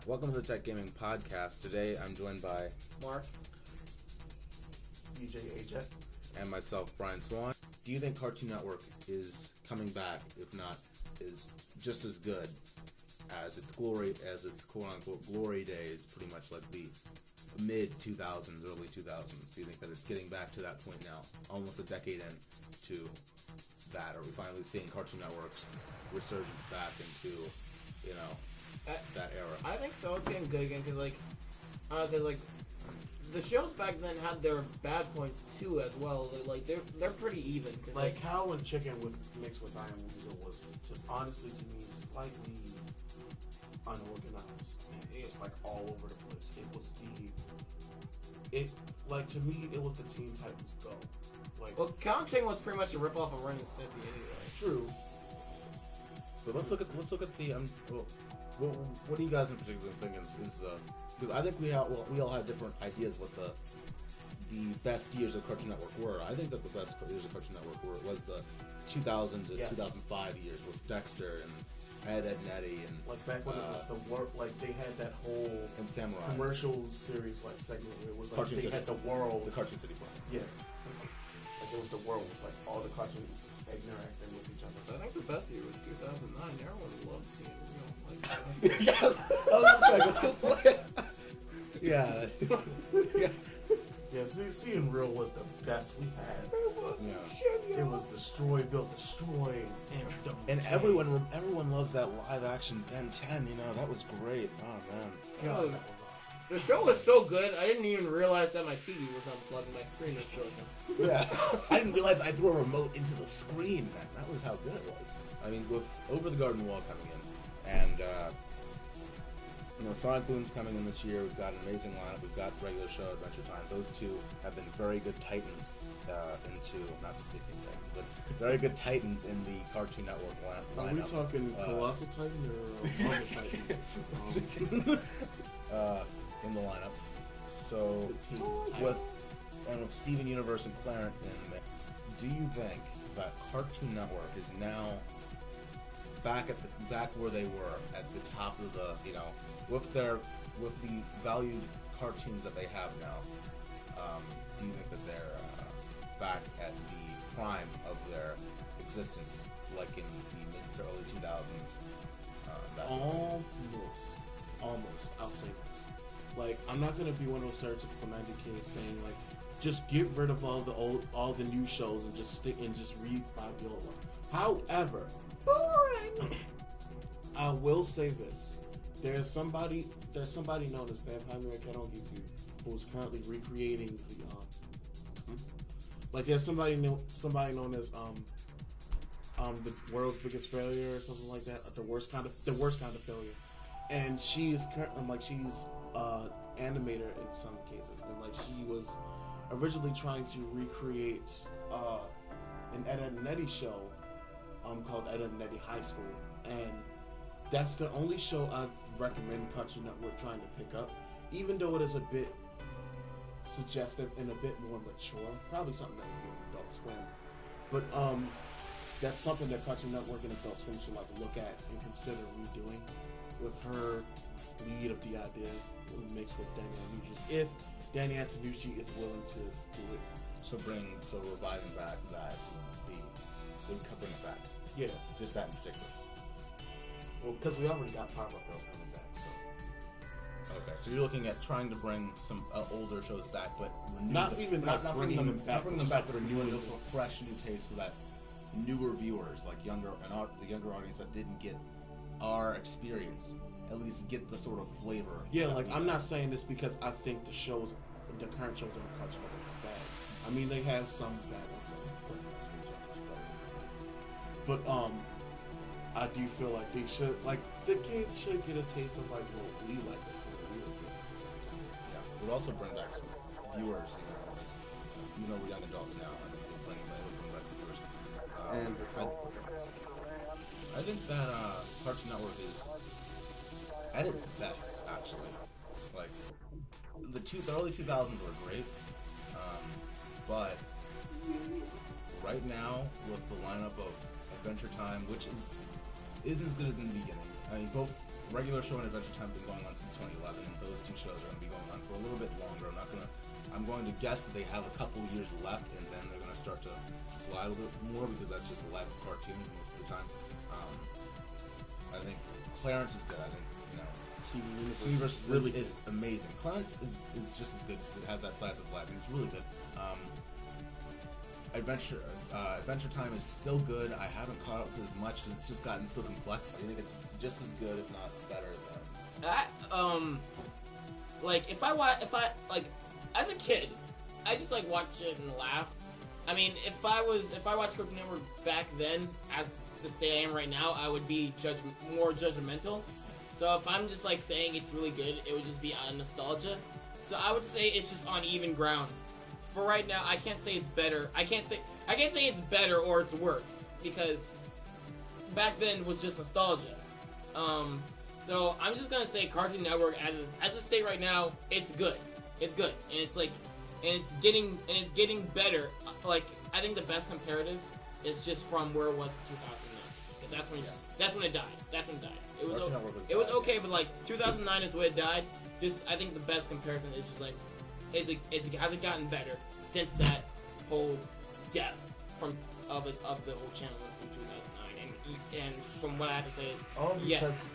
Welcome to the Tech Gaming Podcast. Today I'm joined by Mark, DJ AJ, and myself, Brian Swan. Do you think Cartoon Network is coming back, if not is just as good as its quote-unquote glory days, pretty much like the mid-2000s, early 2000s? Do you think that it's getting back to that point now, almost a decade into that? Are we finally seeing Cartoon Network's resurgence back into, that era? I think so. It's getting good again because, the shows back then had their bad points too, as well. They're pretty even. Like Cow and Chicken mixed with Iron Weasel was, honestly, to me, slightly unorganized and just all over the place. To me, it was the Teen Titans Go. Cow and Chicken was pretty much a ripoff of Ren and Stimpy anyway. True. But let's look at the what do you guys in particular think is the, because I think we all have different ideas of what the best years of Cartoon Network were. I think that the best years of Cartoon Network was the 2000 to 2005 years with Dexter and Ed, Edd n Eddy, and back when it was the work, they had that whole and Samurai commercial series segment where it was Cartoon they City. had the world, the Cartoon City program. Yeah, it was the world, all the cartoons interacting with each other. I think the best year was 2009. Everyone loved seeing Real. Yes, I was just yeah. Yeah, seeing Real was the best we had. It was destroy, build, destroy, and everyone loves that live action Ben 10. That was great. Oh man, God, that was awesome. The show was so good, I didn't even realize that my TV was unplugged. My screen was broken. Yeah, I didn't realize I threw a remote into the screen, man. That was how good it was. I mean, with Over the Garden Wall coming in, and Sonic Boom's coming in this year. We've got an amazing lineup. We've got regular show Adventure Time. Those two have been very good titans not to say Teen Titans, but very good titans in the Cartoon Network lineup. Are we talking Colossal Titan or Marvel Titan? In the lineup. So with Steven Universe and Clarence in, do you think that Cartoon Network is now back where they were at the top of the with the valued cartoons that they have now? Do you think that they're back at the prime of their existence, like in the mid to early 2000s? Almost. I'll say this. I'm not gonna be one of those stereotypical 90 kids saying just get rid of all the new shows and just read 5 the old ones. However, boring. I will say this: there's somebody known as Vampire Cat on YouTube who is currently recreating there's somebody known as the world's biggest failure or something like that, the worst kind of failure, and she is currently she's animator in some cases, and she was originally trying to recreate an Ed, Edd n Eddy show called Ed, Edd n Eddy High School, and that's the only show I'd recommend Cartoon Network trying to pick up, even though it is a bit suggestive and a bit more mature. Probably something that would be on Adult Swim, but that's something that Cartoon Network and Adult Swim should look at and consider redoing, with her lead of the idea mixed with Danny Antonucci, if Danny Antonucci is willing to do it. So reviving back that would bring it back. Yeah, just that in particular. Well, because we already got Powerpuff Girls coming back, so. Okay, so you're looking at trying to bring some older shows back, but not bringing them back, but renewing a fresh new taste so that newer viewers, the younger audience that didn't get our experience, at least get the sort of flavor. Yeah, I'm not saying this because I think the current shows on Cartoon Network are bad. I mean, they have some bad ones, but I do feel like they should, the kids should get a taste of what we like. Yeah, we'd also bring back some viewers. We're young adults now. I think we'll bring back the viewers. I think that Cartoon Network is at its best, actually. The early 2000s were great, but right now with the lineup of Adventure Time, which isn't as good as in the beginning. I mean, both regular show and Adventure Time have been going on since 2011, and those two shows are going to be going on for a little bit longer. I'm going to guess that they have a couple years left, and then they're going to start to slide a little bit more because that's just the life of cartoons most of the time. I think Clarence is good. I think Universe really is amazing. Clarence is just as good because it has that slice of life, and it's really good. Adventure Time is still good. I haven't caught up with as much because it's just gotten so complex. I think it's just as good, if not better, than. As a kid, I just like watch it and laugh. I mean, if I watched Cartoon Network back then, as the state I am right now, I would be more judgmental. So if I'm just like saying it's really good, it would just be on nostalgia. So I would say it's just on even grounds. For right now, I can't say it's better. I can't say it's better or it's worse because back then was just nostalgia. So I'm just gonna say Cartoon Network as a state right now, it's good. It's good, and it's getting better. Like I think the best comparative is just from where it was in 2009. That's when it died. That's when it died. It was okay, but like 2009 is when it died. I think the best comparison is just like, has it gotten better since that whole death of the whole channel from 2009? And from what I have to say, because